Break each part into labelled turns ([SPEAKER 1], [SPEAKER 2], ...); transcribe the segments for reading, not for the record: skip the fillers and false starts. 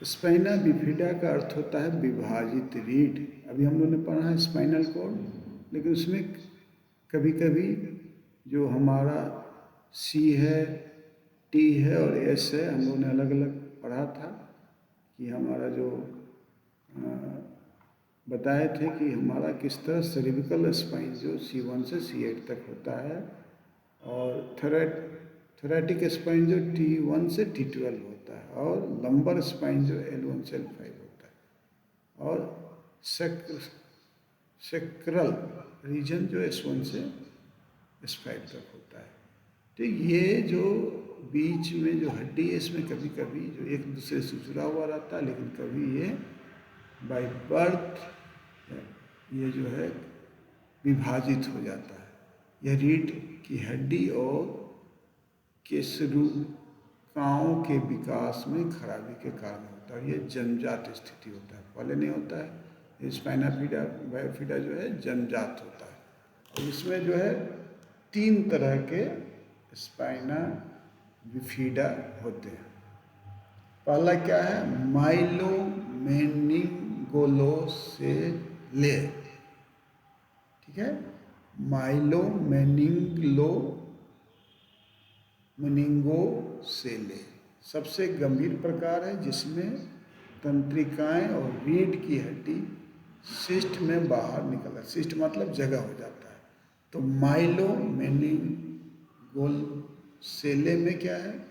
[SPEAKER 1] Spina bifida का अर्थ होता है विभाजित रीढ़। अभी हम लोगों ने पढ़ा है स्पाइनल कॉर्ड, लेकिन उसमें कभी कभी जो हमारा सी है, टी है और एस है, हम लोगों ने अलग अलग पढ़ा था कि हमारा जो बताए थे कि हमारा किस तरह सेरिब्रल स्पाइन जो C1 से C8 तक होता है, और थोरैटिक स्पाइन जो T1 से T12 होता है, और लंबर स्पाइन जो L1 से L5 होता है, और सेक्रल रीजन जो S1 से S5 तक होता है। तो ये जो बीच में जो हड्डी है, इसमें कभी कभी जो एक दूसरे से जुड़ा हुआ रहता है, लेकिन कभी ये बाय बर्थ ये जो है विभाजित हो जाता है। यह रीढ़ की हड्डी और केशरुकाओं के विकास में खराबी के कारण होता है। ये जन्मजात स्थिति होता है, पहले नहीं होता है। स्पाइना बिफिडा जो है जन्मजात होता है। और इसमें जो है 3 तरह के स्पाइना बिफिडा होते हैं। पहला क्या है? माइलोमेनिंगोलोसेले, ठीक है, माइलोमेनिंगोसेले सबसे गंभीर प्रकार है, जिसमें तंत्रिकाएं और रीढ़ की हड्डी सिस्ट में बाहर निकल, सिस्ट मतलब जगह हो जाता है। तो माइलोमेनिंगोसेले में क्या है?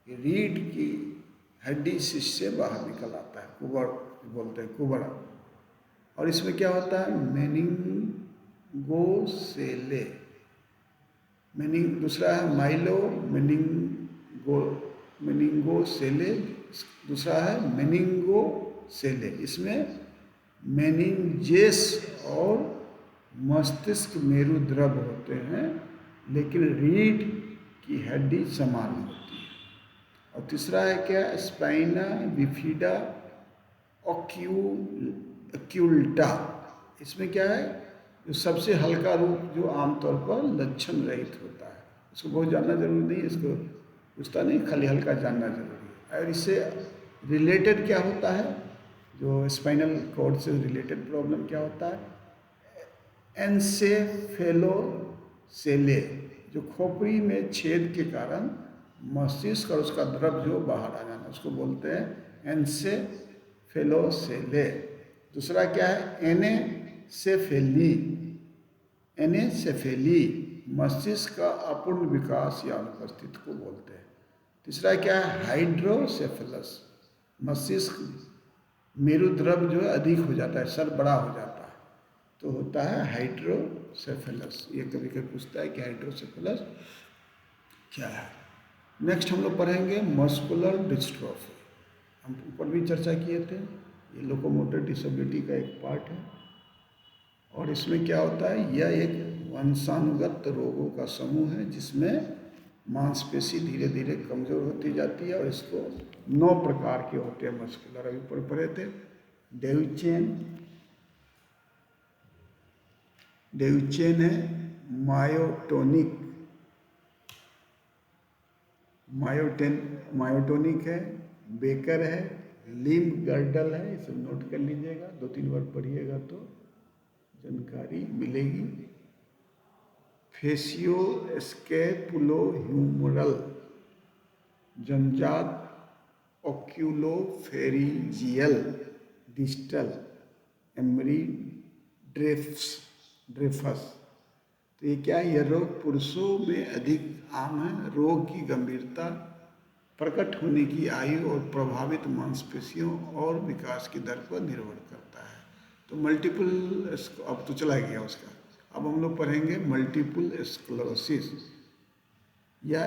[SPEAKER 1] रीढ़ की हड्डी सिस्ट से बाहर निकल आता है, कुबड़ बोलते हैं, कुबड़ा। और इसमें क्या होता है? मेनिंगोसेले, दूसरा है मेनिंगोसेले, दूसरा है मेनिंगोसेले। इसमें मेनिंजेस और मस्तिष्क मेरुद्रव होते हैं, लेकिन रीढ़ की हड्डी समान होती है। और तीसरा है क्या? Spina bifida occulta. इसमें क्या है? जो सबसे हल्का रूप जो आमतौर पर लक्षण रहित होता है। इसको बहुत जानना जरूरी नहीं है, इसको पूछता नहीं, खाली हल्का जानना जरूरी है। और इससे रिलेटेड क्या होता है? जो स्पाइनल कॉर्ड से रिलेटेड प्रॉब्लम क्या होता है? एन्सेफेलोसेले, जो खोपड़ी में छेद के कारण मस्तिष्क और उसका द्रव जो बाहर आ जाना, उसको बोलते हैं एन्सेफेलोसेले। दूसरा क्या है? एनेसेफेली, मस्तिष्क का अपूर्ण विकास या अनुपस्थित को बोलते हैं। तीसरा क्या है? हाइड्रोसेफलस, मस्तिष्क मेरुद्रव जो है अधिक हो जाता है, सर बड़ा हो जाता है, तो होता है हाइड्रोसेफलस। ये कभी कभी पूछता है कि हाइड्रोसेफलस क्या है। नेक्स्ट हम लोग पढ़ेंगे मस्कुलर डिस्ट्रॉफी। हम ऊपर भी चर्चा किए थे, ये लोकोमोटर डिसेबिलिटी का एक पार्ट है। और इसमें क्या होता है? यह एक वंशानुगत रोगों का समूह है, जिसमें मांसपेशी धीरे धीरे कमजोर होती जाती है। और इसको 9 प्रकार के होते हैं मस्कुलर, अभी ऊपर पढ़े थे। डेविचेन है, मायोटोनिक है, बेकर है, लिम्ब गर्डल है। इसे नोट कर लीजिएगा, 2-3 बार पढ़िएगा तो जानकारी मिलेगी। फेसियोस्कैपुलोह्यूमरल, जन्मजात ऑक्यूलोफेरिजियल डिस्टल एमरी ड्रेफस। तो ये क्या है? यह रोग पुरुषों में अधिक आम है। रोग की गंभीरता, प्रकट होने की आयु और प्रभावित मांसपेशियों और विकास की दर पर निर्भर करता है। तो मल्टीपल, अब तो चला गया उसका, अब हम लोग पढ़ेंगे मल्टीपल स्क्लेरोसिस। यह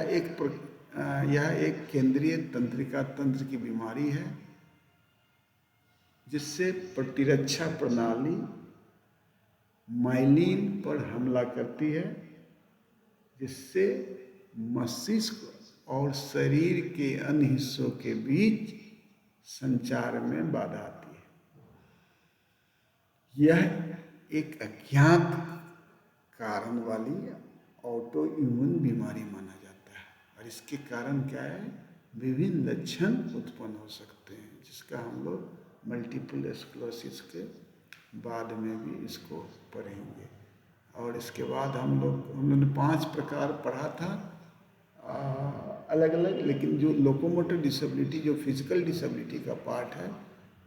[SPEAKER 1] एक केंद्रीय तंत्रिका तंत्र की बीमारी है, जिससे प्रतिरक्षा प्रणाली माइलिन पर हमला करती है, जिससे मस्तिष्क और शरीर के अन्य हिस्सों के बीच संचार में बाधा आती है। यह एक अज्ञात कारण वाली ऑटो इम्यून बीमारी माना जाता है। और इसके कारण क्या है? विभिन्न लक्षण उत्पन्न हो सकते हैं, जिसका हम लोग मल्टीपल स्क्लेरोसिस के बाद में भी इसको पढ़ेंगे। और इसके बाद हम लोगों ने 5 प्रकार पढ़ा था अलग अलग, लेकिन जो लोकोमोटर डिसेबिलिटी, जो फिजिकल डिसेबिलिटी का पार्ट है,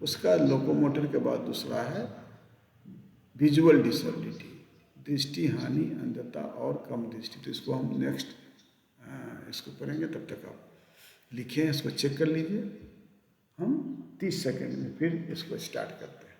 [SPEAKER 1] उसका लोकोमोटर के बाद दूसरा है विजुअल डिसेबिलिटी, दृष्टि हानि, अंधता और कम दृष्टि। तो इसको हम नेक्स्ट इसको पढ़ेंगे। तब तक आप लिखें, इसको चेक कर लीजिए। हम 30 सेकंड में फिर इसको स्टार्ट करते हैं।